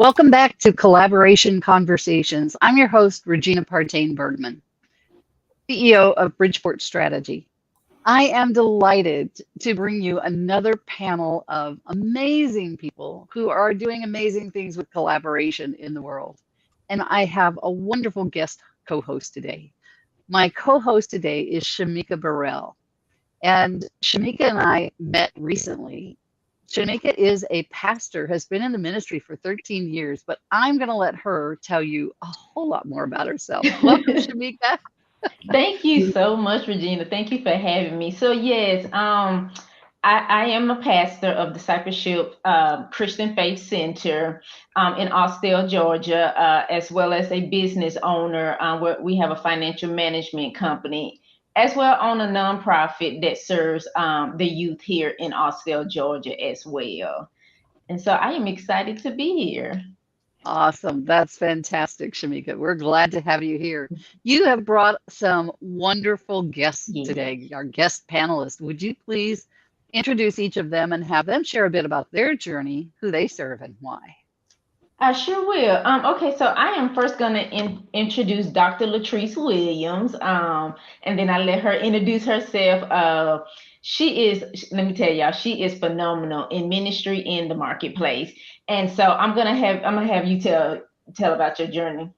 Welcome back to Collaboration Conversations. I'm your host, Regina Partain Bergman, CEO of Bridgeport Strategy. I am delighted to bring you another panel of amazing people who are doing amazing things with collaboration in the world. And I have a wonderful guest co-host today. My co-host today is Shamika Burrell. And Shamika and I met recently. Shamika is a pastor, has been in the ministry for 13 years, but I'm going to let her tell you a whole lot more about herself. Welcome, Shamika. Thank you so much, Regina. Thank you for having me. So yes, I am a pastor of Discipleship Christian Faith Center in Austell, Georgia, as well as a business owner where we have a financial management company, as well on a nonprofit that serves the youth here in Austell, Georgia, as well. And so I am excited to be here. Awesome. That's fantastic, Shamika. We're glad to have you here. You have brought some wonderful guests Yes. today, our guest panelists. Would you please introduce each of them and have them share a bit about their journey, who they serve, and why? I sure will. Okay, so I am first going to introduce Dr. Latrice Williams, and then I let her introduce herself. Let me tell y'all, she is phenomenal in ministry in the marketplace. And so I'm gonna have you tell about your journey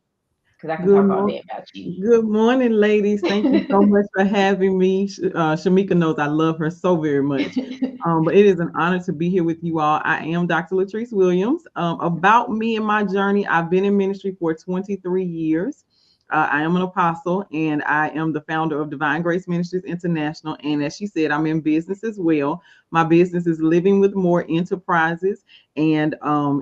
because I can Good talk all morning. day about you. Good morning, ladies. Thank you so much for having me. Shamika knows I love her so very much. But it is an honor to be here with you all. I am Dr. Latrice Williams. About me and my journey, I've been in ministry for 23 years. I am an apostle and I am the founder of Divine Grace Ministries International. And as she said, I'm in business as well. My business is Living with More Enterprises, and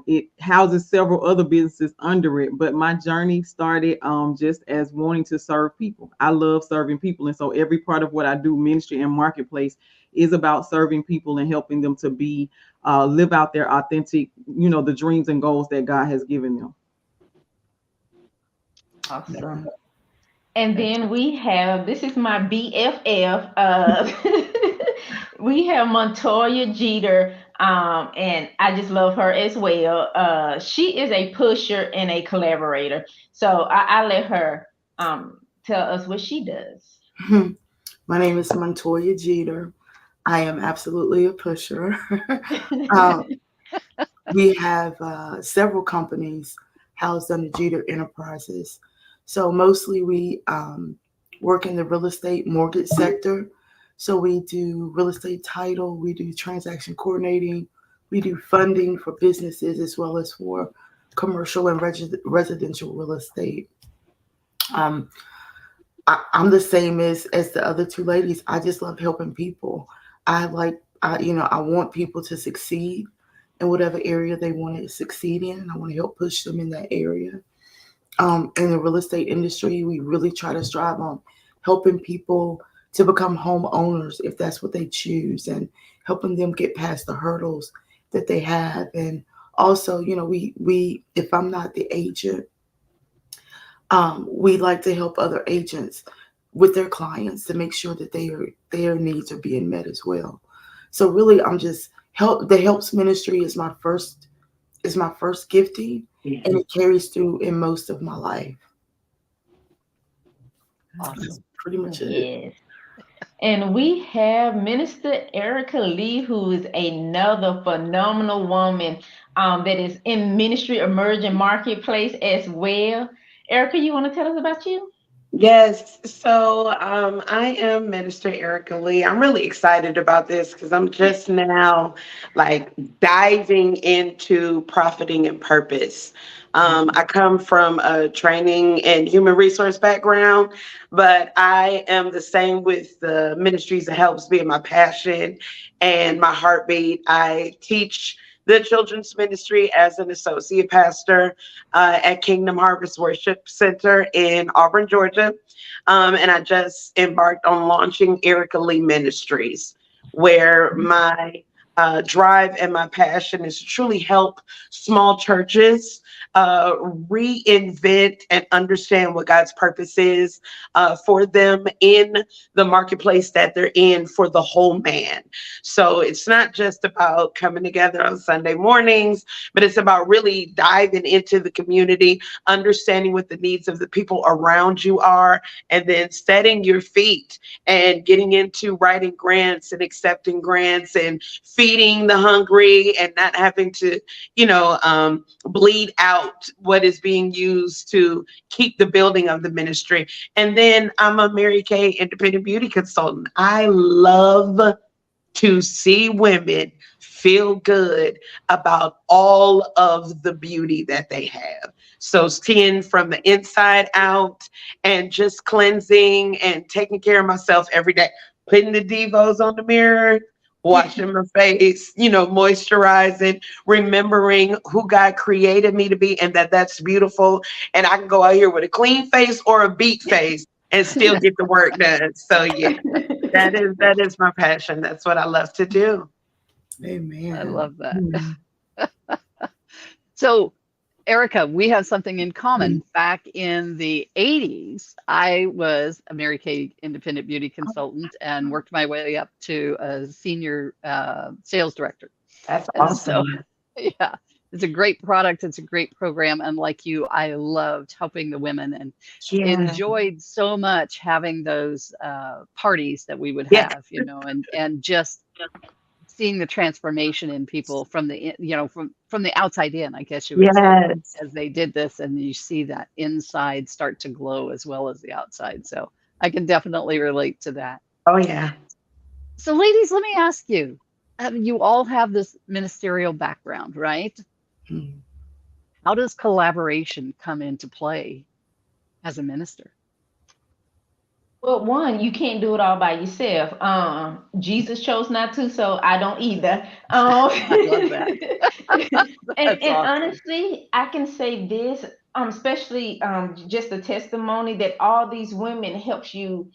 it houses several other businesses under it. But my journey started just as wanting to serve people. I love serving people, and so every part of what I do, ministry and marketplace, is about serving people and helping them to be live out their authentic, the dreams and goals that God has given them. Awesome. And then we have, this is my BFF. We have Montoya Jeter, and I just love her as well. She is a pusher and a collaborator. So I let her tell us what she does. My name is Montoya Jeter. I am absolutely a pusher. um, we have several companies housed under Jeter Enterprises. So mostly we work in the real estate mortgage sector. So we do real estate title, we do transaction coordinating, we do funding for businesses as well as for commercial and residential real estate. Um, I'm the same as the other two ladies. I just love helping people. I want people to succeed in whatever area they want to succeed in. And I want to help push them in that area. In the real estate industry, we really try to strive on helping people to become homeowners if that's what they choose, and helping them get past the hurdles that they have. And also, we if I'm not the agent, we like to help other agents with their clients to make sure that their needs are being met as well. So really, I'm just the helps ministry is my first gifting, and it carries through in most of my life. That's Awesome. pretty much it. Yes. And we have Minister Erica Lee, who is another phenomenal woman that is in ministry emerging marketplace as well. Erica, you want to tell us about you? Yes, so I am Minister Erica Lee. I'm really excited about this because I'm just now like diving into profiting and purpose. I come from a training and human resource background, but I am the same with the ministries that helps being my passion and my heartbeat. I teach the children's ministry as an associate pastor at Kingdom Harvest Worship Center in Auburn, Georgia. And I just embarked on launching Erica Lee Ministries, where my drive and my passion is to truly help small churches reinvent and understand what God's purpose is for them in the marketplace that they're in for the whole man. So it's not just about coming together on Sunday mornings, but it's about really diving into the community, understanding what the needs of the people around you are, and then setting your feet and getting into writing grants and accepting grants and feeding the hungry and not having to, bleed out what is being used to keep the building of the ministry. And then I'm a Mary Kay independent beauty consultant. I love to see women feel good about all of the beauty that they have. So skin from the inside out and just cleansing and taking care of myself every day, putting the Devos on the mirror, washing my face, moisturizing, remembering who God created me to be and that's beautiful. And I can go out here with a clean face or a beat face and still get the work done. So yeah, that is my passion. That's what I love to do. Amen. I love that. So, Erica, we have something in common. Back in the 80s, I was a Mary Kay independent beauty consultant and worked my way up to a senior sales director. That's And awesome. so, yeah, it's a great product. It's a great program. And like you, I loved helping the women and enjoyed so much having those parties that we would have, and just seeing the transformation in people from the from the outside in, I guess you would say, as they did this, and you see that inside start to glow as well as the outside. So I can definitely relate to that. Oh yeah. So ladies, let me ask you, you all have this ministerial background, right? Mhm. How does collaboration come into play as a minister? Well, one, you can't do it all by yourself. Jesus chose not to, so I don't either. I love that. And That's awesome. honestly, I can say this, especially just the testimony that all these women helps you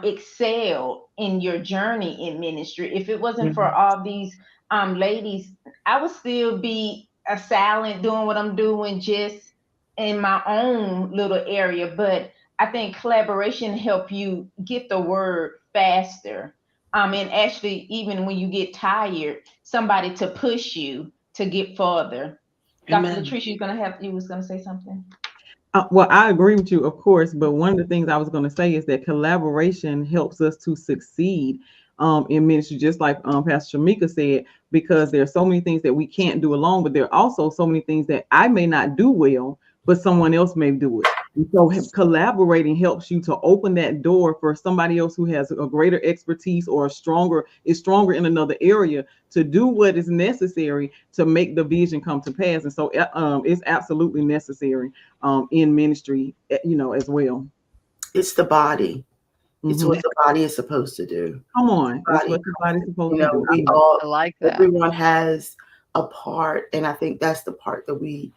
excel in your journey in ministry. If it wasn't for all these ladies, I would still be a silent doing what I'm doing just in my own little area. But I think collaboration help you get the word faster. And actually, even when you get tired, somebody to push you to get further. Amen. Dr. Latrice, you was gonna say something. Well, I agree with you, of course, but one of the things I was going to say is that collaboration helps us to succeed in ministry, just like Pastor Shamika said, because there are so many things that we can't do alone, but there are also so many things that I may not do well, but someone else may do it. And so collaborating helps you to open that door for somebody else who has a greater expertise or is stronger in another area to do what is necessary to make the vision come to pass. And so it's absolutely necessary in ministry, as well. It's the body. It's Mhm. what the body is supposed to do. Come on, that's Body. what the body's supposed You to know, do. we all, I like that. everyone has a part, and I think that's the part that we,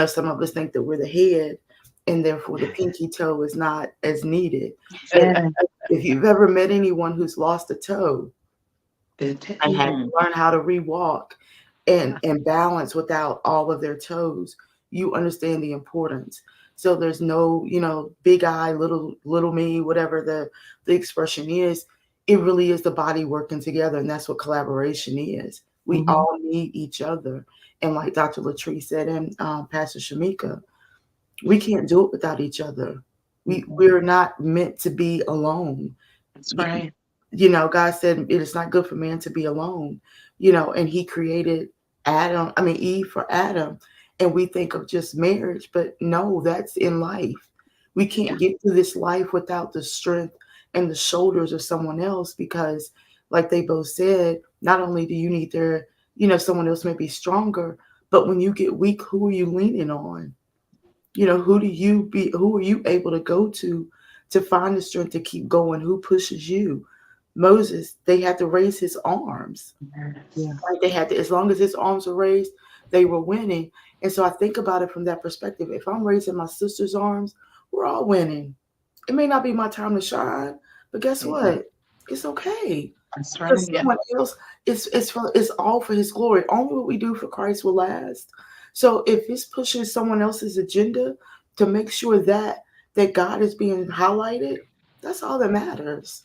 some of us think that we're the head, and therefore the pinky toe is not as needed. Yeah. If you've ever met anyone who's lost a toe and had to learn how to rewalk and balance without all of their toes, you understand the importance. So there's no, big I, little me, whatever the expression is. It really is the body working together, and that's what collaboration is. We all need each other. And like Dr. Latrice said, and Pastor Shamika, we can't do it without each other. We're not meant to be alone. That's right. God said it is not good for man to be alone, and he created Eve for Adam. And we think of just marriage, but no, that's in life. We can't get through this life without the strength and the shoulders of someone else, because like they both said, not only do you need their, someone else may be stronger, but when you get weak, who are you leaning on? Who are you able to go to find the strength to keep going? Who pushes you? Moses, they had to raise his arms. Yeah. Like they had to, as long as his arms were raised, they were winning. And so I think about it from that perspective. If I'm raising my sister's arms, we're all winning. It may not be my time to shine, but guess what? It's okay. That's Because right. someone else it's all for his glory. Only what we do for Christ will last. So if it's pushing someone else's agenda to make sure that God is being highlighted, that's all that matters.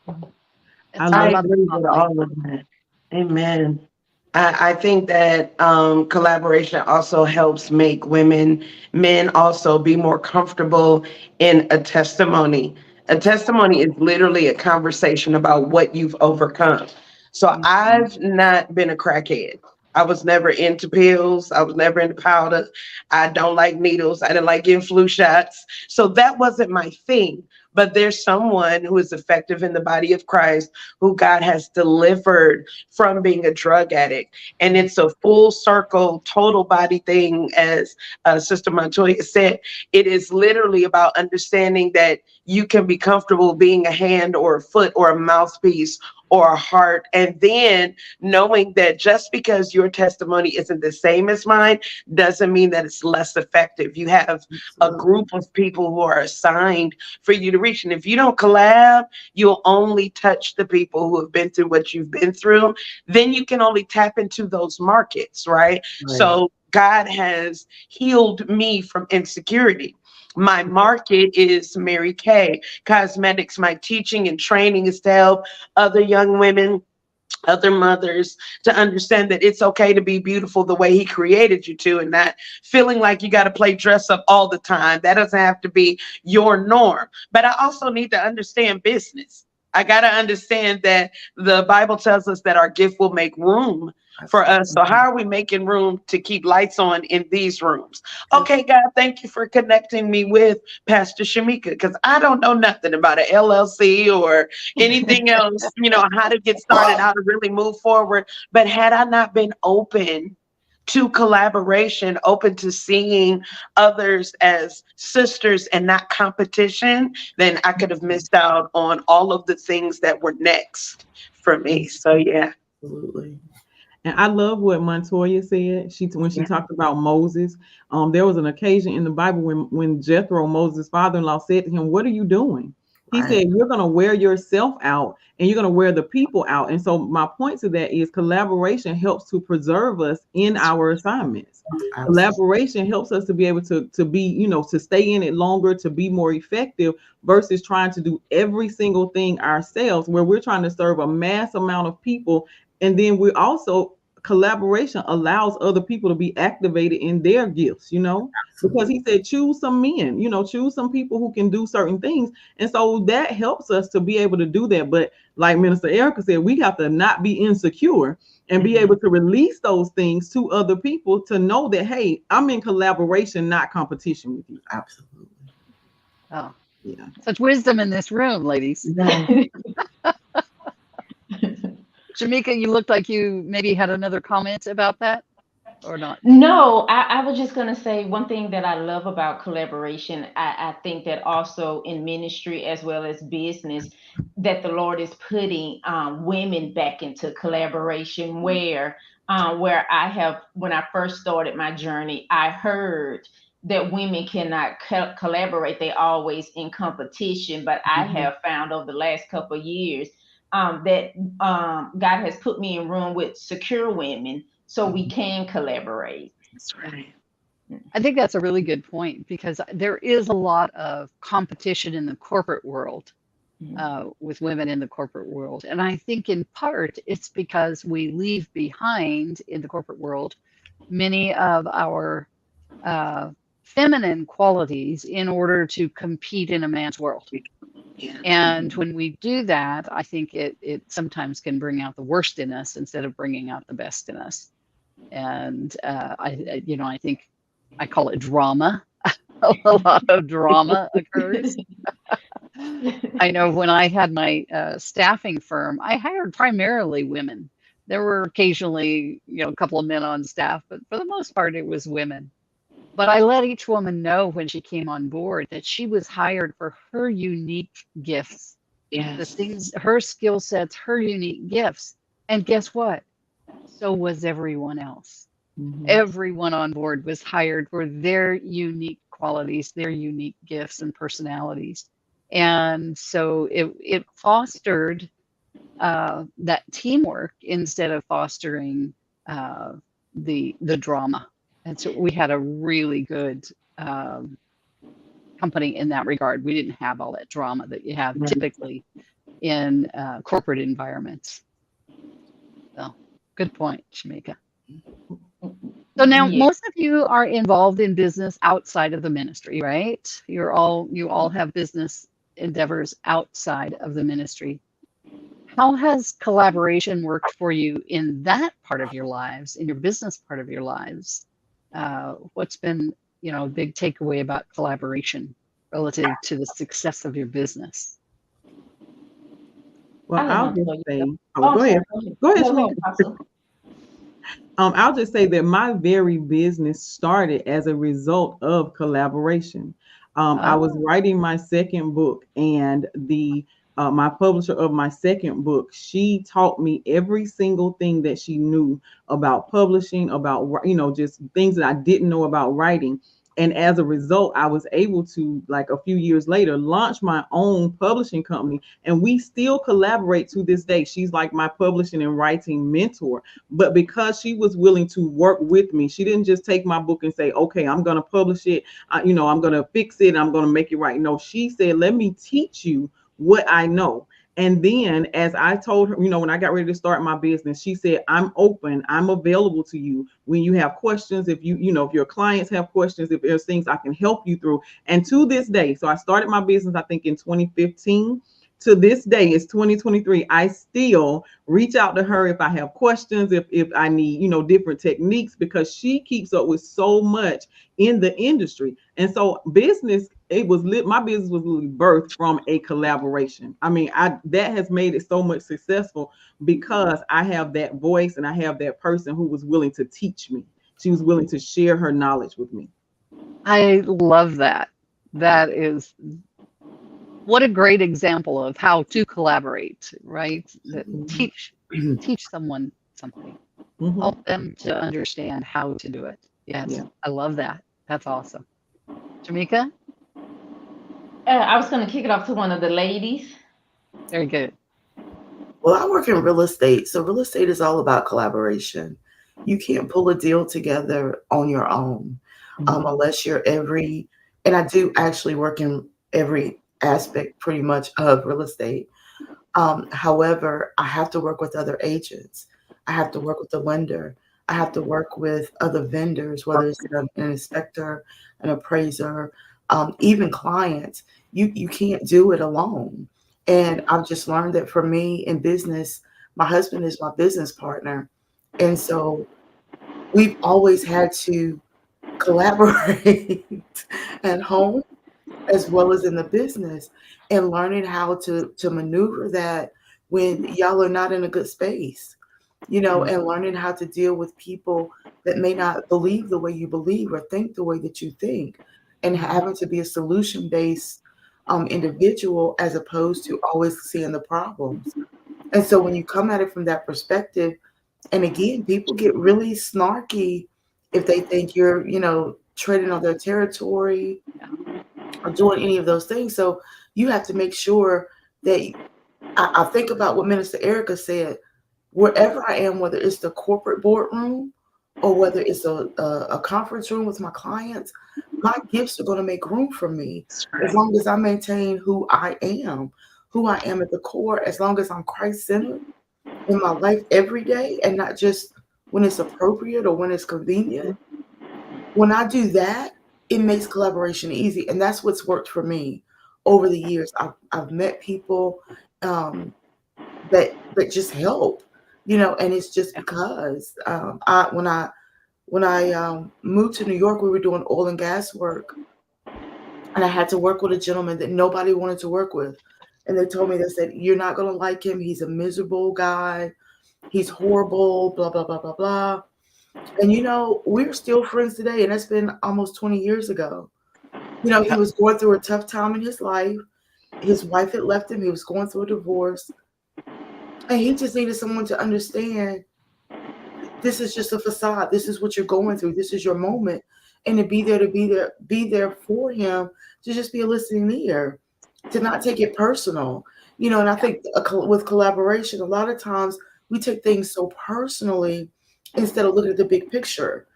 It's I all I love about the agree with spotlight. all of that. Amen. I think that collaboration also helps make men also be more comfortable in a testimony. A testimony is literally a conversation about what you've overcome. So I've not been a crackhead. I was never into pills. I was never into powder. I don't like needles. I didn't like getting flu shots. So that wasn't my thing. But there's someone who is effective in the body of Christ who God has delivered from being a drug addict. And it's a full circle, total body thing, as Sister Montoya said. It is literally about understanding that you can be comfortable being a hand or a foot or a mouthpiece or a heart. And then knowing that just because your testimony isn't the same as mine doesn't mean that it's less effective. You have a group of people who are assigned for you to reach. And if you don't collab, you'll only touch the people who have been through what you've been through. Then you can only tap into those markets, right? Right. So God has healed me from insecurity. My market is Mary Kay Cosmetics. My teaching and training is to help other young women, other mothers, to understand that it's okay to be beautiful the way he created you to, and not feeling like you got to play dress up all the time. That doesn't have to be your norm. But I also need to understand business. I got to understand that the Bible tells us that our gift will make room for us. So how are we making room to keep lights on in these rooms? Okay, God, thank you for connecting me with Pastor Shamika, because I don't know nothing about an LLC or anything else, how to get started, how to really move forward. But had I not been open to collaboration, open to seeing others as sisters and not competition, then I could have missed out on all of the things that were next for me. So yeah. Absolutely. And I love what Montoya said. When she Yeah. talked about Moses, there was an occasion in the Bible when Jethro, Moses' father-in-law, said to him, "What are you doing?" He Right. said, "You're going to wear yourself out, and you're going to wear the people out." And so my point to that is collaboration helps to preserve us in our assignments. Absolutely. Collaboration helps us to be able to be, to stay in it longer, to be more effective versus trying to do every single thing ourselves, where we're trying to serve a mass amount of people. And then we also collaboration allows other people to be activated in their gifts, because he said, choose some men, choose some people who can do certain things. And so that helps us to be able to do that. But like Minister Erica said, we have to not be insecure and be able to release those things to other people to know that, hey, I'm in collaboration, not competition with you. Absolutely. Oh, Yeah. such wisdom in this room, ladies. Shamika, you looked like you maybe had another comment about that or not. No, I was just going to say one thing that I love about collaboration. I think that also in ministry as well as business, that the Lord is putting women back into collaboration where when I first started my journey, I heard that women cannot collaborate. They always in competition. But I have found over the last couple of years that God has put me in room with secure women so we can collaborate. That's right. I think that's a really good point because there is a lot of competition in the corporate world with women in the corporate world. And I think in part it's because we leave behind in the corporate world many of our feminine qualities in order to compete in a man's world. Yeah. And when we do that, I think it sometimes can bring out the worst in us instead of bringing out the best in us. And I think I call it drama. A lot of drama occurs. I know when I had my staffing firm, I hired primarily women. There were occasionally, a couple of men on staff, but for the most part, it was women. But I let each woman know when she came on board that she was hired for her unique gifts, the Yes. things, her skill sets, her unique gifts. And guess what? So was everyone else. Everyone on board was hired for their unique qualities, their unique gifts and personalities. And so it fostered that teamwork instead of fostering the drama. And so we had a really good company in that regard. We didn't have all that drama that you have typically in corporate environments. So good point, Shamika. So now most of you are involved in business outside of the ministry, right? You all have business endeavors outside of the ministry. How has collaboration worked for you in that part of your lives, in your business part of your lives? What's been, a big takeaway about collaboration relative to the success of your business? Well, I'll just say, Oh, go ahead. Go ahead, No, Shamika. Apostle. I'll just say that my very business started as a result of collaboration. I was writing my second book, and my publisher of my second book, she taught me every single thing that she knew about publishing, about just things that I didn't know about writing. And as a result, I was able to, like a few years later, launch my own publishing company. And we still collaborate to this day. She's like my publishing and writing mentor. But because she was willing to work with me, she didn't just take my book and say, okay, I'm going to publish it. I'm going to fix it. I'm going to make it right. No, she said, let me teach you what I know. And then as I told her, when I got ready to start my business, she said, I'm open, I'm available to you when you have questions, if if your clients have questions, if there's things I can help you through. And to this day, so I started my business, I think in 2015. To this day, it's 2023. I still reach out to her if I have questions, if I need, different techniques, because she keeps up with so much in the industry. And so my business was literally birthed from a collaboration. I mean, that has made it so much successful because I have that voice and I have that person who was willing to teach me. She was willing to share her knowledge with me. I love that. That is what a great example of how to collaborate, right? Teach someone something, help them to understand how to do it. Yes, yeah. I love that. That's awesome. Shamika? I was going to kick it off to one of the ladies. Very good. Well, I work in real estate. So real estate is all about collaboration. You can't pull a deal together on your own unless you're and I do actually work in every aspect pretty much of real estate. However, I have to work with other agents. I have to work with the lender. I have to work with other vendors, whether it's an inspector, an appraiser, even clients. You can't do it alone. And I've just learned that for me in business, my husband is my business partner. And so we've always had to collaborate at home as well as in the business, and learning how to maneuver that when y'all are not in a good space, and learning how to deal with people that may not believe the way you believe or think the way that you think, and having to be a solution-based individual as opposed to always seeing the problems. And so when you come at it from that perspective, and again, people get really snarky if they think you're, treading on their territory or doing any of those things. So you have to make sure that I think about what Minister Erica said, wherever I am, whether it's the corporate boardroom or whether it's a conference room with my clients, my gifts are going to make room for me as long as I maintain who I am at the core, as long as I'm Christ-centered in my life every day and not just when it's appropriate or when it's convenient. When I do that, it makes collaboration easy. And that's what's worked for me over the years. I've met people that just help, and it's just because when I moved to New York, we were doing oil and gas work, and I had to work with a gentleman that nobody wanted to work with. And they told me, they said, you're not going to like him. He's a miserable guy. He's horrible, blah, blah, blah, blah, blah. And, we're still friends today. And that's been almost 20 years ago. He was going through a tough time in his life. His wife had left him. He was going through a divorce. And he just needed someone to understand, this is just a facade. This is what you're going through. This is your moment. And to be there for him, to just be a listening ear, to not take it personal. You know, and I think with collaboration, a lot of times we take things so personally instead of looking at the big picture.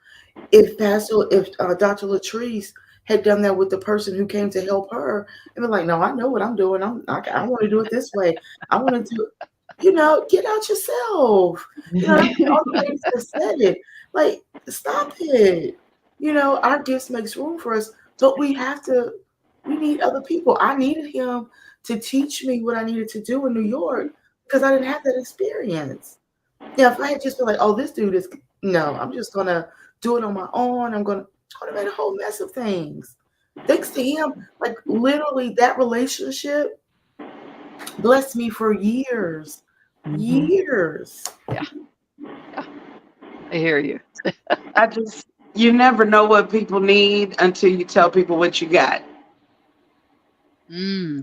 If Dr. Latrice had done that with the person who came to help her, and they're like, no, I know what I'm doing. I want to do it this way. I want to do, get out yourself. That's all the ladies have said it. Like, stop it. Our gifts makes room for us, but we need other people. I needed him to teach me what I needed to do in New York because I didn't have that experience. If I had just been like, oh, this dude is, no, I'm just going to do it on my own. I would have made a whole mess of things. Thanks to him, like literally that relationship blessed me for years. Years. Yeah. I hear you. You never know what people need until you tell people what you got.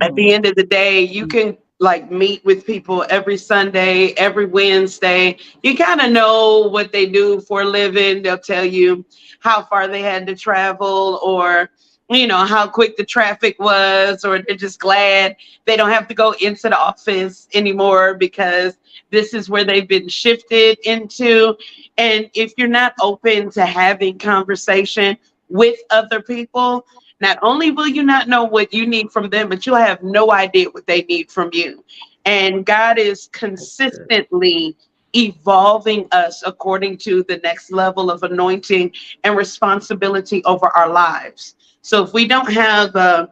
At the end of the day, you can like meet with people every Sunday, every Wednesday. You kind of know what they do for a living. They'll tell you how far they had to travel, or how quick the traffic was, or they're just glad they don't have to go into the office anymore because this is where they've been shifted into. And if you're not open to having conversation with other people, not only will you not know what you need from them, but you'll have no idea what they need from you. And God is consistently evolving us according to the next level of anointing and responsibility over our lives. So if we don't have a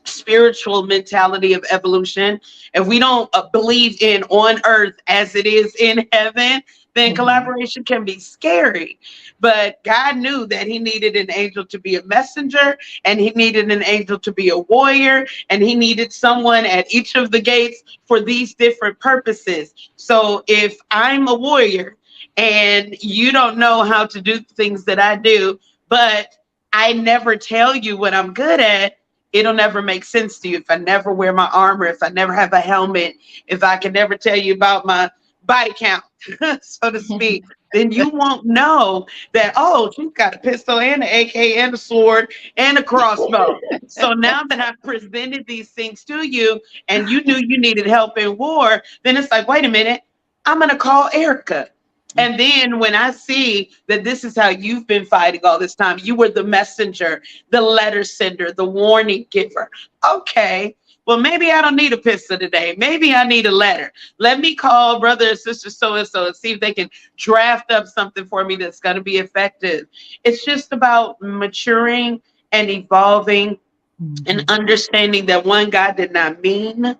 spiritual mentality of evolution, if we don't believe in on earth as it is in heaven, then collaboration can be scary. But God knew that he needed an angel to be a messenger, and he needed an angel to be a warrior, and he needed someone at each of the gates for these different purposes. So if I'm a warrior and you don't know how to do things that I do, but I never tell you what I'm good at, it'll never make sense to you. If I never wear my armor, if I never have a helmet, if I can never tell you about my body count, so to speak, then you won't know that, oh, she's got a pistol and an AK and a sword and a crossbow. So now that I've presented these things to you and you knew you needed help in war, then it's like, wait a minute, I'm going to call Erica. And then when I see that this is how you've been fighting all this time, you were the messenger, the letter sender, the warning giver. Okay, well, maybe I don't need a pistol today. Maybe I need a letter. Let me call brother and sister so-and-so and see if they can draft up something for me that's going to be effective. It's just about maturing and evolving and understanding that one, God did not mean,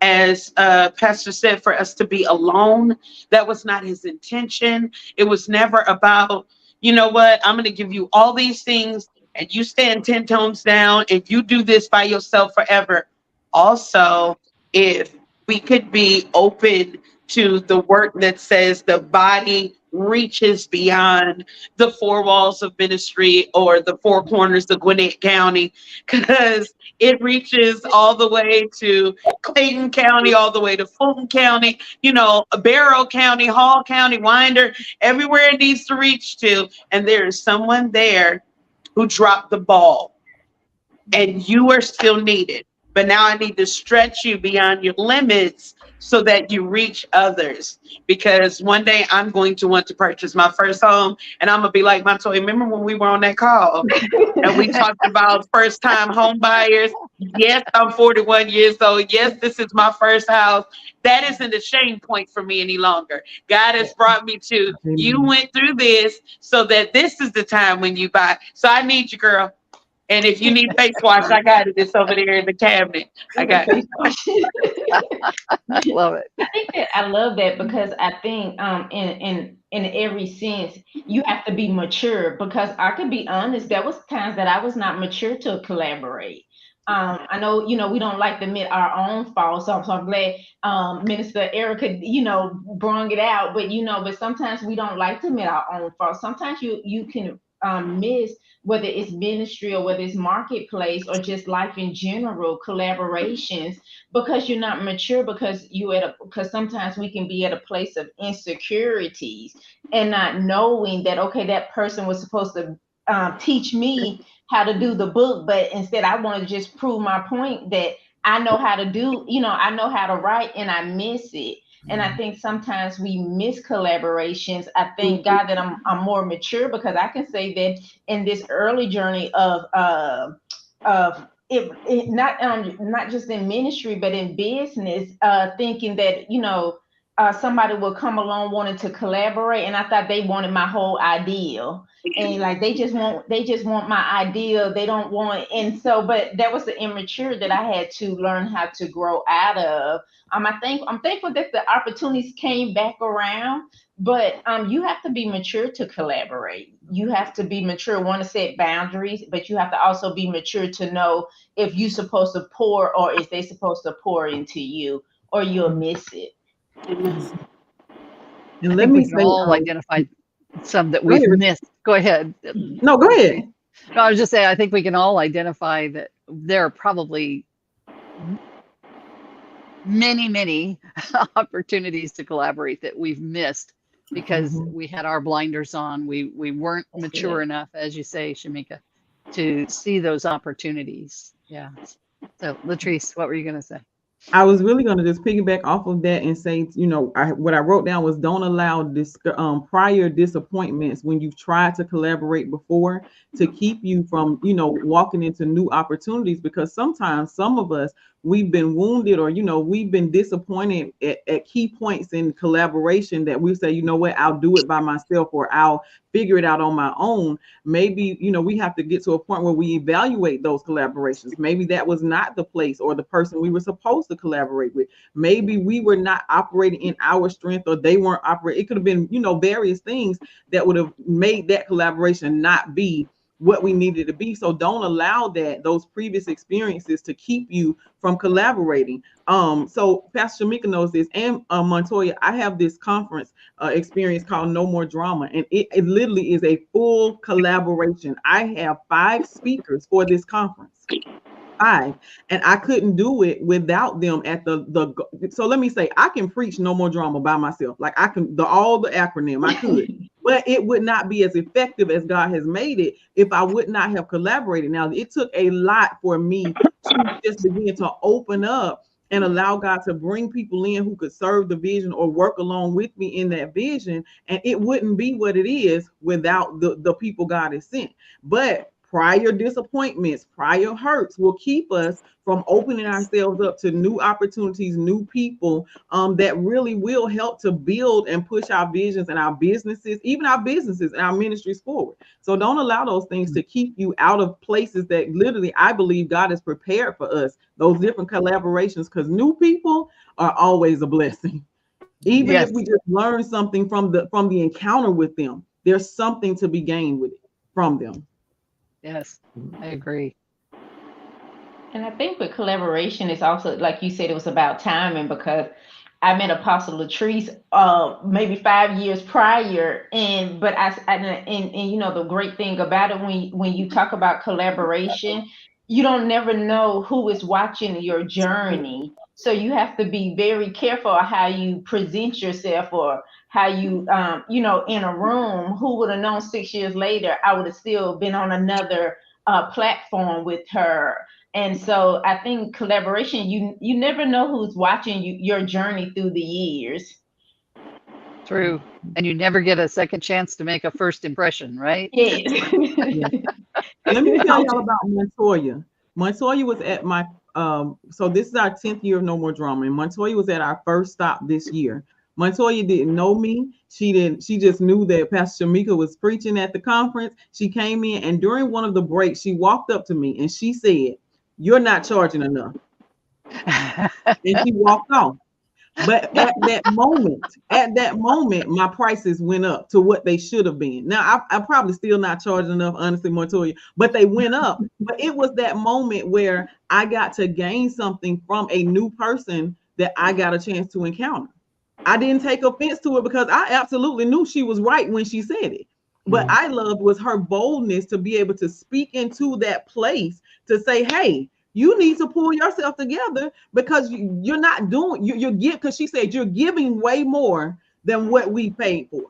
as Pastor said, for us to be alone. That was not his intention. It was never about, you know what, I'm going to give you all these things and you stand 10 tones down and you do this by yourself forever. Also, if we could be open to the work that says the body reaches beyond the four walls of ministry or the four corners of Gwinnett County, because it reaches all the way to Clayton County, all the way to Fulton County, Barrow County, Hall County, Winder, everywhere it needs to reach to. And there is someone there who dropped the ball and you are still needed. But now I need to stretch you beyond your limits so that you reach others. Because one day I'm going to want to purchase my first home, and I'm going to be like Montoya. Remember when we were on that call and we talked about first time home buyers? Yes, I'm 41 years old. Yes, this is my first house. That isn't a shame point for me any longer. God has brought me to, you went through this so that this is the time when you buy. So I need you, girl. And if you need face wash, I got it. It's over there in the cabinet. I got it. I love it. I love that because I think in every sense you have to be mature, because I can be honest, there was times that I was not mature to collaborate. I know, we don't like to admit our own faults. So I'm glad Minister Erica, brung it out. But, but sometimes we don't like to admit our own faults. Sometimes you can miss, whether it's ministry or whether it's marketplace or just life in general, collaborations, because you're not mature, because because sometimes we can be at a place of insecurities and not knowing that, okay, that person was supposed to teach me how to do the book, but instead I want to just prove my point that I know how to do, I know how to write and I miss it. And I think sometimes we miss collaborations. I thank God that I'm more mature, because I can say that in this early journey of it not just in ministry but in business, thinking that somebody will come along wanting to collaborate, and I thought they wanted my whole ideal, and like they just want my ideal. They don't want, and so, but that was the immature that I had to learn how to grow out of. I'm thankful that the opportunities came back around, but you have to be mature to collaborate. You have to be mature, want to set boundaries, but you have to also be mature to know if you're supposed to pour or if they're supposed to pour into you, or you'll miss it. Amen. And I let think me we can say, all identify some that go we've ahead. missed. Go ahead. No, go ahead. No, I was just saying, I think we can all identify that there are probably many opportunities to collaborate that we've missed because Mhm. we had our blinders on. We weren't That's mature good. enough, as you say, Shamika, to see those opportunities. Yeah. So, Latrice, what were you going to say? I was really going to just piggyback off of that and say, what I wrote down was don't allow this prior disappointments when you've tried to collaborate before to keep you from, walking into new opportunities, because sometimes some of us, we've been wounded or, we've been disappointed at key points in collaboration that we say, I'll do it by myself or I'll figure it out on my own. Maybe, we have to get to a point where we evaluate those collaborations. Maybe that was not the place or the person we were supposed to collaborate with. Maybe we were not operating in our strength, or they weren't operating. It could have been, various things that would have made that collaboration not be what we needed to be. So don't allow those previous experiences to keep you from collaborating. So Pastor Shamika knows this, and Montoya, I have this conference experience called No More Drama, and it literally is a full collaboration. I have 5 speakers for this conference. 5, and I couldn't do it without them at the so let me say, I can preach No More Drama by myself. Like I can all the acronym I could, but it would not be as effective as God has made it if I would not have collaborated. Now it took a lot for me to just begin to open up and allow God to bring people in who could serve the vision or work along with me in that vision. And it wouldn't be what it is without the people God has sent. But prior disappointments, prior hurts will keep us from opening ourselves up to new opportunities, new people that really will help to build and push our visions and our businesses, even our businesses and our ministries forward. So don't allow those things to keep you out of places that literally I believe God has prepared for us, those different collaborations, because new people are always a blessing. Even Yes. if we just learn something from the encounter with them, there's something to be gained with it from them. Yes, I agree. And I think with collaboration, it's also, like you said, it was about timing, because I met Apostle Latrice maybe 5 years prior, and the great thing about it, when you talk about collaboration, you don't never know who is watching your journey. So you have to be very careful of how you present yourself, or how you in a room. Who would have known 6 years later I would have still been on another platform with her? And so I think collaboration, you never know who's watching your journey through the years. True. And you never get a second chance to make a first impression, right? Yes. Let me tell y'all about Montoya. Montoya was at my so this is our 10th year of No More Drama, and Montoya was at our first stop this year. Montoya didn't know me. She just knew that Pastor Shamika was preaching at the conference. She came in, and during one of the breaks, she walked up to me and she said, "You're not charging enough." And she walked off. But at that moment, my prices went up to what they should have been. Now, I'm probably still not charging enough, honestly, Montoya, but they went up. But it was that moment where I got to gain something from a new person that I got a chance to encounter. I didn't take offense to it because I absolutely knew she was right when she said it. What I loved was her boldness to be able to speak into that place to say, hey, you need to pull yourself together, because you're not doing, you're giving, because she said you're giving way more than what we paid for.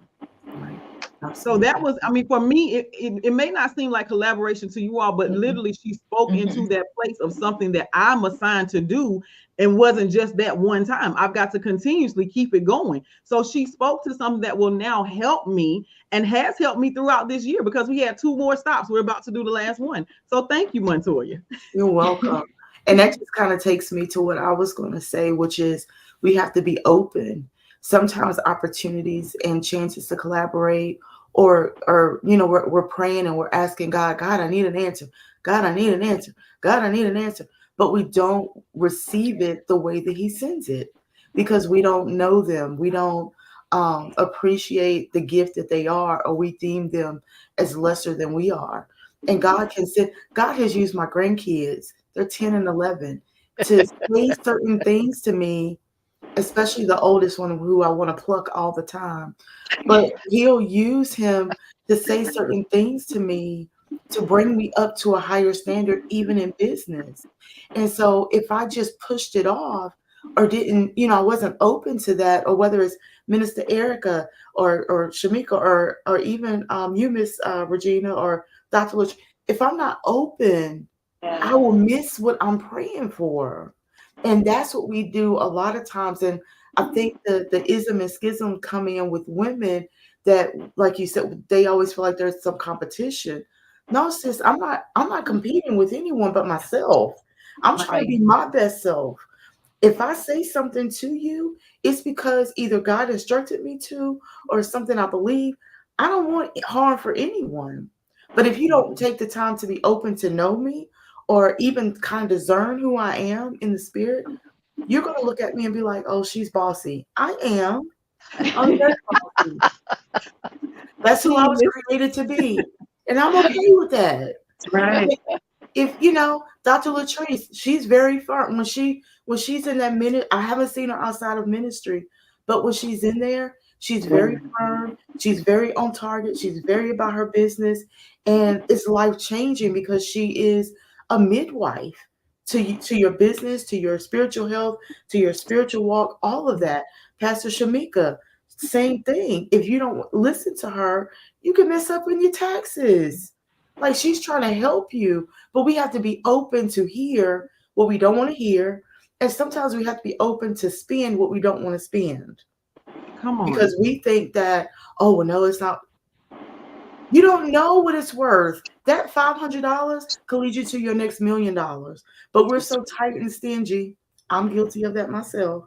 So that was, I mean, for me, it may not seem like collaboration to you all, but literally she spoke into that place of something that I'm assigned to do and wasn't just that one time. I've got to continuously keep it going. So she spoke to something that will now help me and has helped me throughout this year because we had 2 more stops. We're about to do the last one. So thank you, Montoya. You're welcome. And that just kind of takes me to what I was going to say, which is we have to be open. Sometimes opportunities and chances to collaborate or you know, we're praying and we're asking God, I need an answer. God, I need an answer. God, I need an answer. But we don't receive it the way that he sends it because we don't know them. We don't appreciate the gift that they are, or we deem them as lesser than we are. And God has used my grandkids, they're 10 and 11, to say certain things to me, especially the oldest one who I want to pluck all the time. But he'll use him to say certain things to me to bring me up to a higher standard, even in business. And so if I just pushed it off or didn't, you know, I wasn't open to that, or whether it's Minister Erica or Shamika or even you, Miss Regina, or Dr. Lutz, if I'm not open, I will miss what I'm praying for. And that's what we do a lot of times. And I think the ism and schism come in with women that, like you said, they always feel like there's some competition. No, sis, I'm not competing with anyone but myself. I'm trying to be my best self. If I say something to you, it's because either God instructed me to or something I believe. I don't want harm for anyone. But if you don't take the time to be open to know me or even kind of discern who I am in the spirit, you're going to look at me and be like, oh, she's bossy. I am. I'm very bossy. That's who I was created to be. And I'm okay with that. Right. If you know, Dr. Latrice, she's very firm. When she's in that minute, I haven't seen her outside of ministry, but when she's in there, she's very firm. She's very on target. She's very about her business. And it's life-changing because she is a midwife to your business, to your spiritual health, to your spiritual walk, all of that. Pastor Shamika, same thing. If you don't listen to her, you can mess up in your taxes. Like, she's trying to help you, but we have to be open to hear what we don't want to hear. And sometimes we have to be open to spend what we don't want to spend. Come on. Because we think that, oh, well, no, it's not. You don't know what it's worth. That $500 could lead you to your next $1 million. But we're so tight and stingy. I'm guilty of that myself.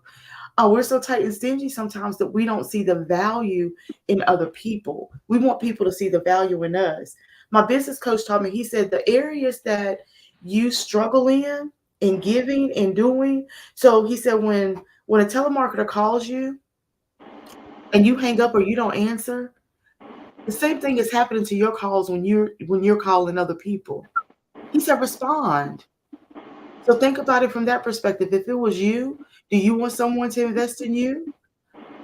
We're so tight and stingy sometimes that we don't see the value in other people. We want people to see the value in us. My business coach taught me, he said, the areas that you struggle in giving and doing. So he said, when a telemarketer calls you and you hang up or you don't answer, the same thing is happening to your calls when you're calling other people. He said, respond. So think about it from that perspective. If it was you, do you want someone to invest in you?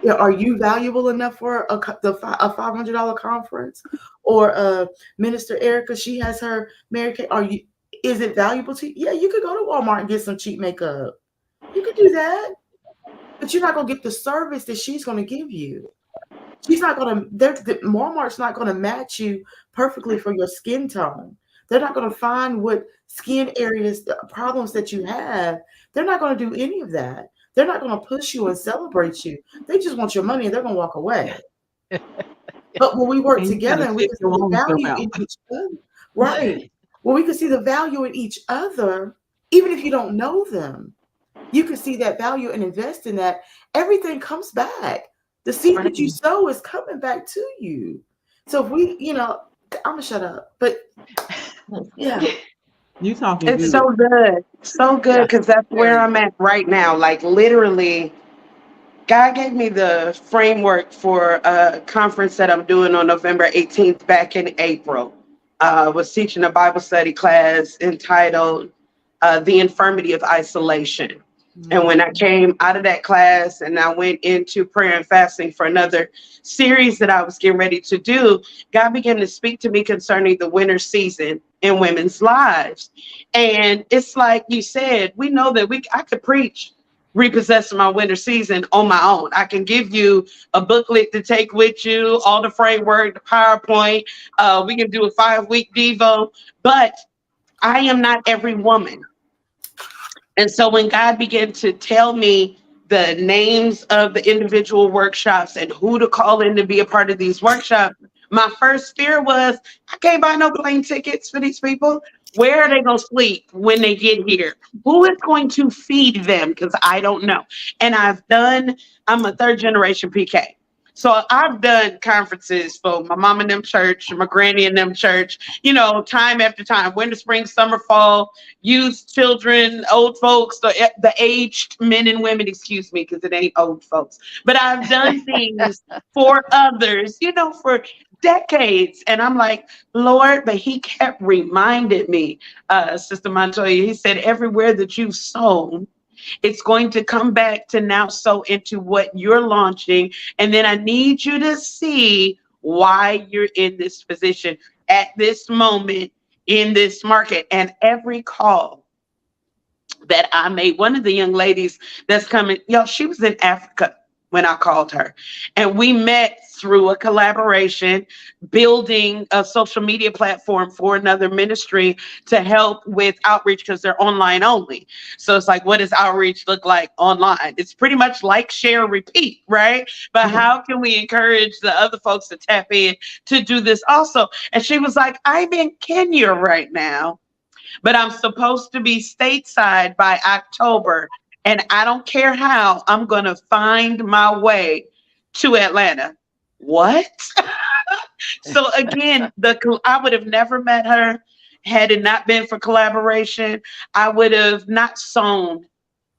Yeah, are you valuable enough for a $500 conference? Or Minister Erica, she has her Mary Kay. Is it valuable to you? Yeah, you could go to Walmart and get some cheap makeup. You could do that, but you're not gonna get the service that she's gonna give you. She's not gonna. Walmart's not gonna match you perfectly for your skin tone. They're not gonna find what skin areas, problems that you have. They're not gonna do any of that. They're not going to push you and celebrate you. They just want your money and they're going to walk away. But when we work together and we can see the value in each other, right? When we can see the value in each other, even if you don't know them, you can see that value and invest in that. Everything comes back. The seed that you sow is coming back to you. So if we, you know, I'm going to shut up. But yeah. You talking It's good. so good. So good, because that's where I'm at right now. Like, literally, God gave me the framework for a conference that I'm doing on November 18th back in April. I was teaching a Bible study class entitled The Infirmity of Isolation. And when I came out of that class and I went into prayer and fasting for another series that I was getting ready to do, God began to speak to me concerning the winter season in women's lives. And it's like you said, we know that I could preach repossess my winter season on my own. I can give you a booklet to take with you, all the framework, the PowerPoint. We can do a 5-week Devo, but I am not every woman. And so when God began to tell me the names of the individual workshops and who to call in to be a part of these workshops, my first fear was I can't buy no plane tickets for these people. Where are they going to sleep when they get here? Who is going to feed them? Because I don't know. And I'm a third generation PK. So I've done conferences for my mom and them church, my granny and them church, time after time, winter, spring, summer, fall, youth, children, old folks, the aged men and women, excuse me, because it ain't old folks. But I've done things for others, for decades. And I'm like, Lord, but he kept reminding me, Sister Montoya, he said, everywhere that you've sown, it's going to come back to now sow into what you're launching. And then I need you to see why you're in this position at this moment in this market. And every call that I made, one of the young ladies that's coming, she was in Africa when I called her. And we met through a collaboration, building a social media platform for another ministry to help with outreach because they're online only. So it's like, what does outreach look like online? It's pretty much like, share, repeat, right? But how can we encourage the other folks to tap in to do this also? And she was like, I'm in Kenya right now, but I'm supposed to be stateside by October. And I don't care how, I'm going to find my way to Atlanta. What? So again, I would have never met her had it not been for collaboration. I would have not sown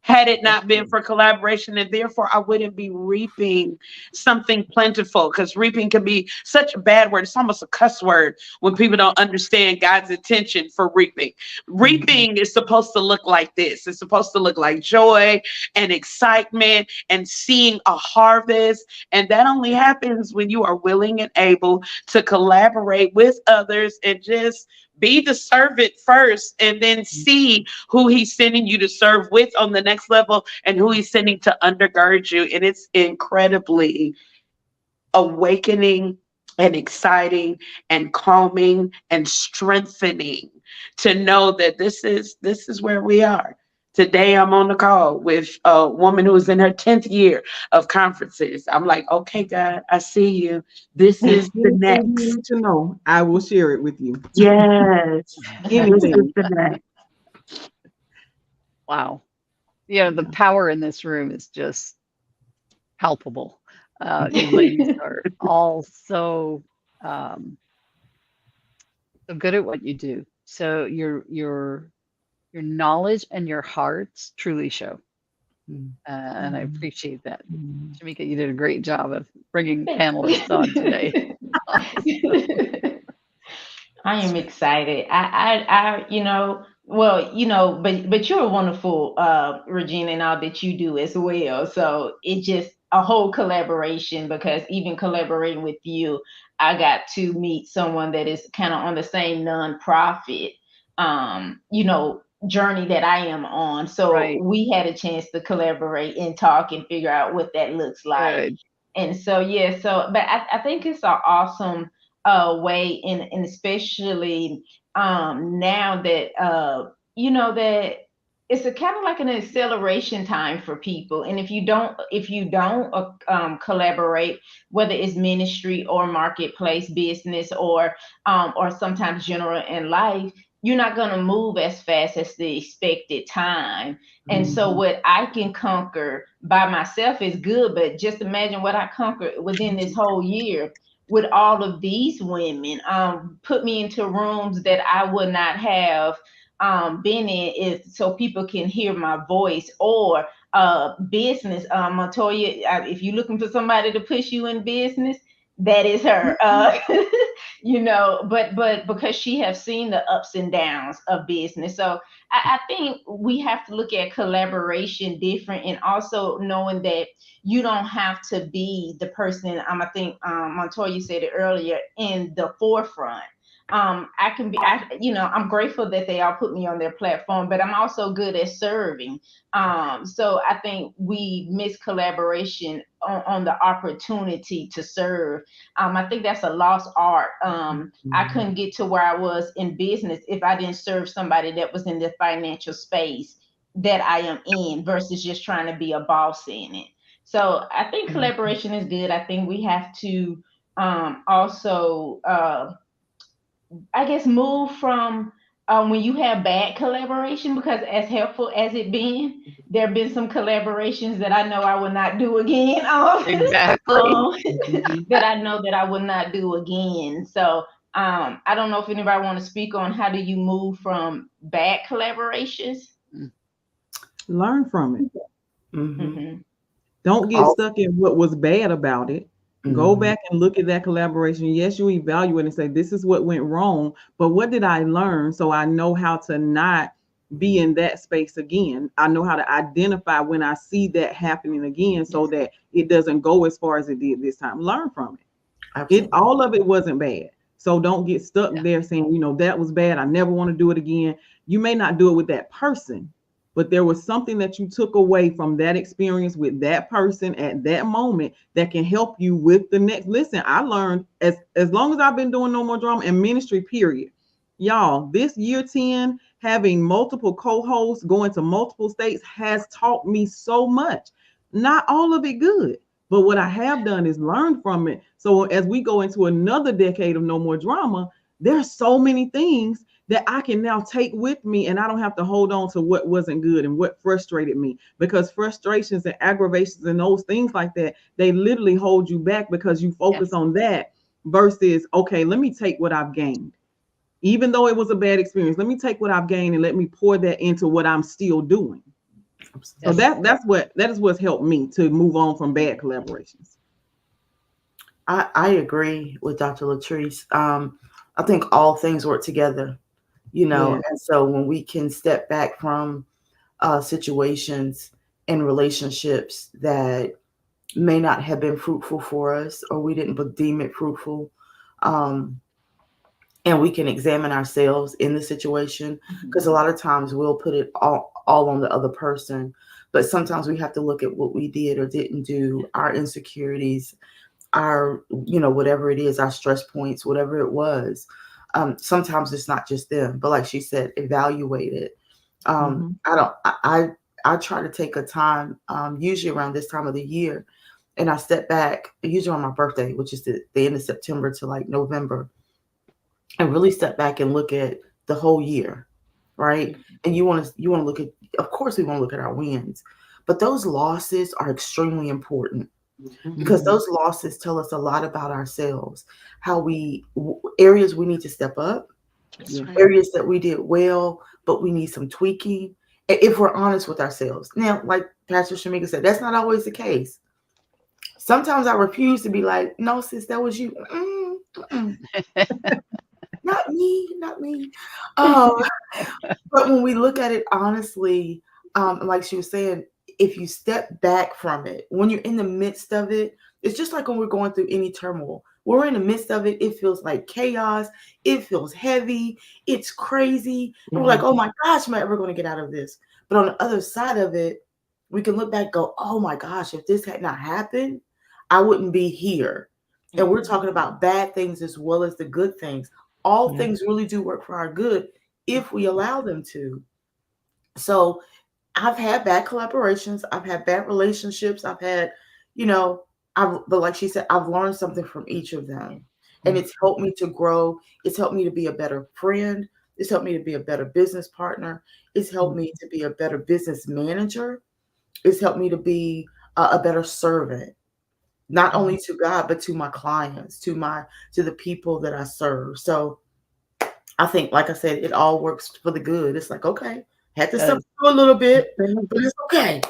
had it not been for collaboration, and therefore I wouldn't be reaping something plentiful, because reaping can be such a bad word. It's almost a cuss word when people don't understand God's intention for reaping. Reaping is supposed to look like this. It's supposed to look like joy and excitement and seeing a harvest. And that only happens when you are willing and able to collaborate with others and just be the servant first, and then see who he's sending you to serve with on the next level and who he's sending to undergird you. And it's incredibly awakening and exciting and calming and strengthening to know that this is where we are. Today, I'm on the call with a woman who is in her 10th year of conferences. I'm like, okay, God, I see you. This is the next. You need to know, I will share it with you. Yes. This is the next. Wow. The power in this room is just palpable. You ladies are all so good at what you do. So your knowledge and your hearts truly show. And I appreciate that. Shamika, you did a great job of bringing panelists on today. I am excited. But you're wonderful, Regina, and all that you do as well. So it's just a whole collaboration, because even collaborating with you, I got to meet someone that is kind of on the same nonprofit, journey that I am on. So Right. we had a chance to collaborate and talk and figure out what that looks like. Good. And so, but I think it's an awesome way, and especially now that, that it's a kind of like an acceleration time for people. And if you don't collaborate, whether it's ministry or marketplace business or sometimes general in life, you're not going to move as fast as the expected time. And so what I can conquer by myself is good, but just imagine what I conquered within this whole year with all of these women. Put me into rooms that I would not have been in so people can hear my voice, or business. Montoya, if you're looking for somebody to push you in business, that is her. But because she has seen the ups and downs of business. So I think we have to look at collaboration different, and also knowing that you don't have to be the person, I think Montoya said it earlier, in the forefront. I can be, I'm grateful that they all put me on their platform, but I'm also good at serving. So I think we miss collaboration on the opportunity to serve. I think that's a lost art. I couldn't get to where I was in business if I didn't serve somebody that was in the financial space that I am in versus just trying to be a boss in it. So I think collaboration is good. I think we have to also, I guess, move from when you have bad collaboration, because as helpful as it been, there have been some collaborations that I know I will not do again. Exactly. That I know that I will not do again. So I don't know if anybody want to speak on how do you move from bad collaborations. Learn from it. Mhm. Don't get Oh. stuck in what was bad about it. Go back and look at that collaboration. Yes, you evaluate and say, this is what went wrong, but what did I learn? So I know how to not be in that space again. I know how to identify when I see that happening again so that it doesn't go as far as it did this time. Learn from it. Absolutely. All of it wasn't bad. So don't get stuck there saying, that was bad. I never want to do it again. You may not do it with that person, but there was something that you took away from that experience with that person at that moment that can help you with the next. Listen, I learned as long as I've been doing No More Drama and ministry, period. Y'all, this year 10, having multiple co-hosts, going to multiple states has taught me so much. Not all of it good, but what I have done is learn from it. So as we go into another decade of No More Drama, there's so many things that I can now take with me, and I don't have to hold on to what wasn't good and what frustrated me, because frustrations and aggravations and those things like that, they literally hold you back because you focus on that versus, okay, let me take what I've gained. Even though it was a bad experience, let me take what I've gained and let me pour that into what I'm still doing. So that is what's helped me to move on from bad collaborations. I agree with Dr. Latrice. I think all things work together, and so when we can step back from situations and relationships that may not have been fruitful for us, or we didn't deem it fruitful, and we can examine ourselves in the situation, because a lot of times we'll put it all on the other person, but sometimes we have to look at what we did or didn't do, our insecurities, our, whatever it is, our stress points, whatever it was. Sometimes it's not just them, but like she said, evaluate it. I try to take a time, usually around this time of the year, and I step back, usually on my birthday, which is the end of September to like November, and really step back and look at the whole year, right? And you want to look at, of course, we want to look at our wins, but those losses are extremely important. Because those losses tell us a lot about ourselves, areas we need to step up, areas that we did well, but we need some tweaking, if we're honest with ourselves. Now, like Pastor Shamika said, that's not always the case. Sometimes I refuse to be like, no, sis, that was you. Not me. But when we look at it honestly, like she was saying, if you step back from it, when you're in the midst of it, it's just like when we're going through any turmoil. We're in the midst of it. It feels like chaos. It feels heavy. It's crazy. And we're like, oh my gosh, am I ever going to get out of this? But on the other side of it, we can look back and go, oh my gosh, if this had not happened, I wouldn't be here. And we're talking about bad things as well as the good things. All things really do work for our good if we allow them to. So I've had bad collaborations. I've had bad relationships. I've had, but like she said, I've learned something from each of them. And it's helped me to grow. It's helped me to be a better friend. It's helped me to be a better business partner. It's helped me to be a better business manager. It's helped me to be a better servant, not only to God, but to my clients, to the people that I serve. So I think, like I said, it all works for the good. It's like, okay, had to suffer a little bit, but it's okay.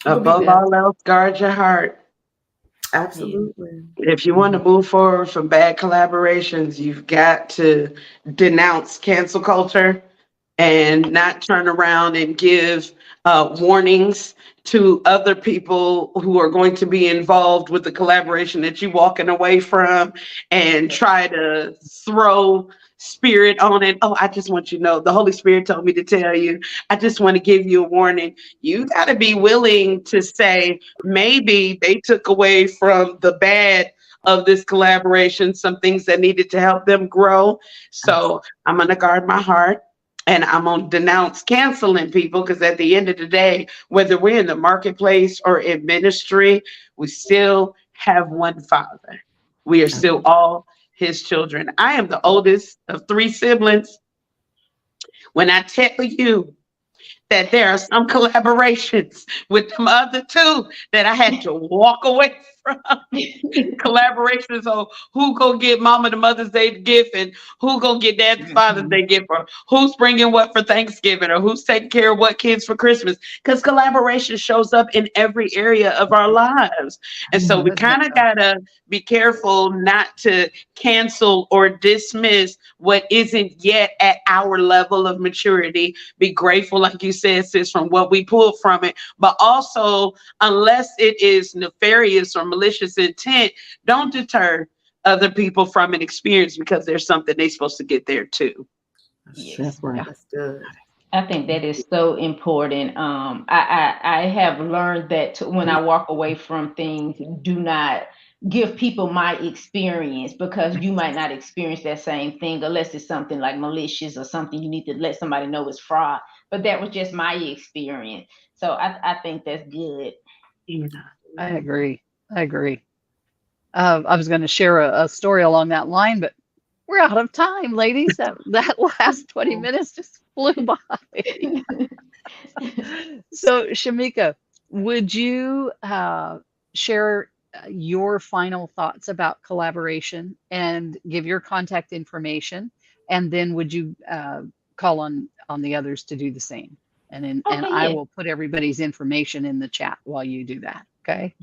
Above all else, guard your heart. Absolutely. If you want to move forward from bad collaborations, you've got to denounce cancel culture and not turn around and give warnings to other people who are going to be involved with the collaboration that you're walking away from, and try to throw spirit on it. Oh, I just want you to know, the Holy Spirit told me to tell you, I just want to give you a warning. You got to be willing to say, maybe they took away from the bad of this collaboration some things that needed to help them grow. So I'm going to guard my heart. And I'm going to denounce canceling people, because at the end of the day, whether we're in the marketplace or in ministry, we still have one Father. We are still all his children. I am the oldest of 3 siblings. When I tell you that there are some collaborations with them other 2 that I had to walk away from. Collaborations on who gonna get Mama the Mother's Day gift, and who gonna get Dad the Father's Day gift, or who's bringing what for Thanksgiving, or who's taking care of what kids for Christmas. Because collaboration shows up in every area of our lives. And so we kind of gotta be careful not to cancel or dismiss what isn't yet at our level of maturity. Be grateful, like you said, sis, from what we pulled from it. But also, unless it is nefarious or malicious intent, don't deter other people from an experience because there's something they're supposed to get there too. That's right. That's good. I think that is so important. I have learned that when I walk away from things, do not give people my experience, because you might not experience that same thing unless it's something like malicious or something you need to let somebody know is fraud. But that was just my experience. So I think that's good. I agree. I was going to share a story along that line, but we're out of time, ladies. That last 20 minutes just flew by. So, Shamika, would you share your final thoughts about collaboration and give your contact information? And then would you call on the others to do the same? And I will put everybody's information in the chat while you do that. Okay.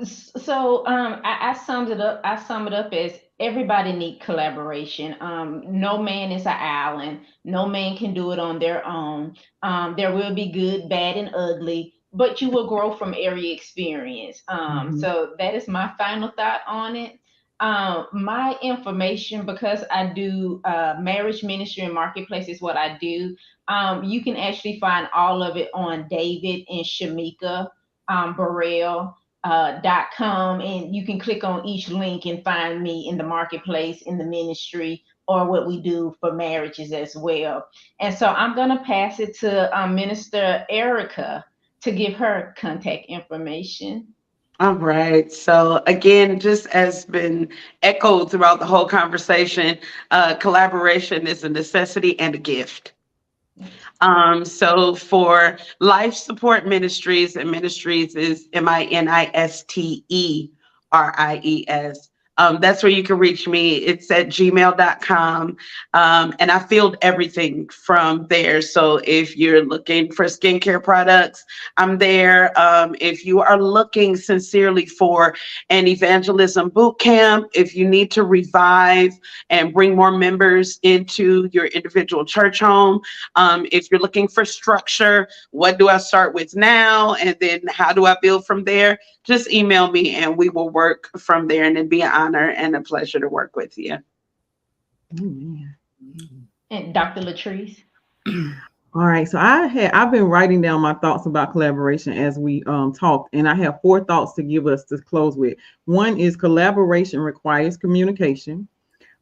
So I summed it up. I sum it up as everybody need collaboration. No man is an island. No man can do it on their own. There will be good, bad, and ugly, but you will grow from every experience. So that is my final thought on it. My information, because I do marriage ministry and marketplace is what I do. You can actually find all of it on David and Shamika Burrell. .com, and you can click on each link and find me in the marketplace, in the ministry, or what we do for marriages as well. And so I'm going to pass it to Minister Erica to give her contact information. All right. So again, just as been echoed throughout the whole conversation, collaboration is a necessity and a gift. So for Life Support Ministries, and ministries is MINISTERIES. That's where you can reach me. It's at gmail.com. And I field everything from there. So if you're looking for skincare products, I'm there. If you are looking sincerely for an evangelism boot camp, if you need to revive and bring more members into your individual church home, if you're looking for structure, what do I start with now? And then how do I build from there? Just email me and we will work from there, and it'd be an honor and a pleasure to work with you. And Dr. Latrice. All right, so I've been writing down my thoughts about collaboration as we talked, and I have 4 thoughts to give us to close with. One is collaboration requires communication.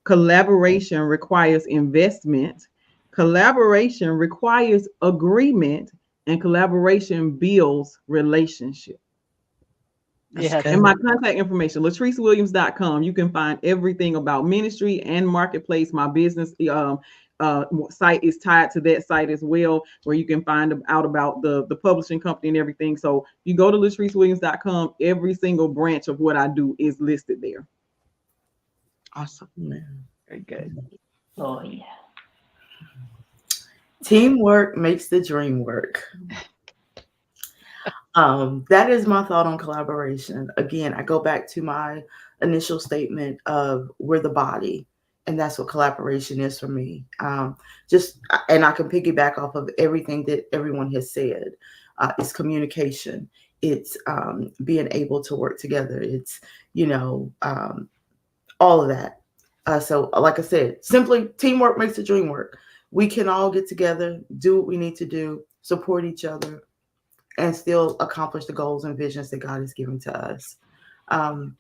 Collaboration requires investment. Collaboration requires agreement, and collaboration builds relationship. Yes. And my contact information, LatriceWilliams.com. You can find everything about ministry and marketplace. My business site is tied to that site as well, where you can find out about the publishing company and everything. So you go to LatriceWilliams.com, every single branch of what I do is listed there. Awesome. Very good. Oh, yeah. Teamwork makes the dream work. That is my thought on collaboration. Again, I go back to my initial statement of we're the body. And that's what collaboration is for me. And I can piggyback off of everything that everyone has said. It's communication. It's being able to work together. It's, all of that. So like I said, simply teamwork makes the dream work. We can all get together, do what we need to do, support each other, and still accomplish the goals and visions that God has given to us. I'm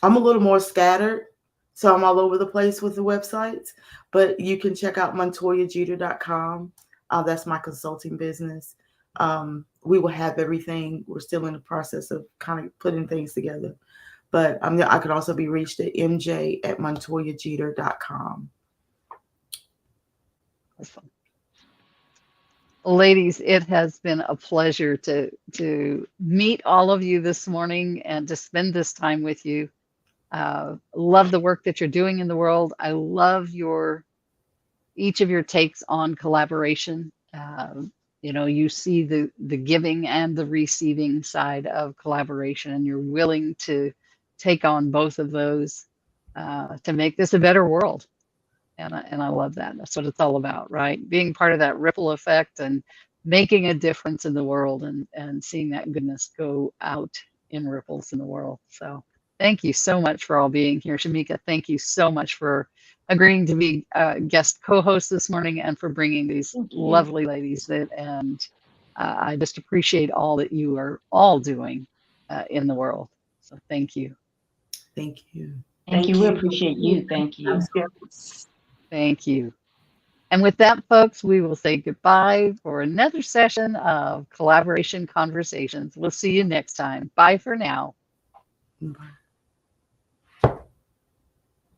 a little more scattered, so I'm all over the place with the websites, but you can check out montoyajeter.com. That's my consulting business. We will have everything. We're still in the process of kind of putting things together. But I can also be reached at mj@montoyajeter.com. Awesome. Ladies, it has been a pleasure to meet all of you this morning and to spend this time with you. Love the work that you're doing in the world. I love each of your takes on collaboration. You see the giving and the receiving side of collaboration, and you're willing to take on both of those to make this a better world. And I love that. That's what it's all about, right? Being part of that ripple effect and making a difference in the world and seeing that goodness go out in ripples in the world. So thank you so much for all being here. Shamika, thank you so much for agreeing to be guest co-host this morning and for bringing these lovely ladies and I just appreciate all that you are all doing in the world. So thank you. Thank you. Thank you. We appreciate you. Thank you. Thank you. And with that, folks, we will say goodbye for another session of Collaboration Conversations. We'll see you next time. Bye for now. Bye.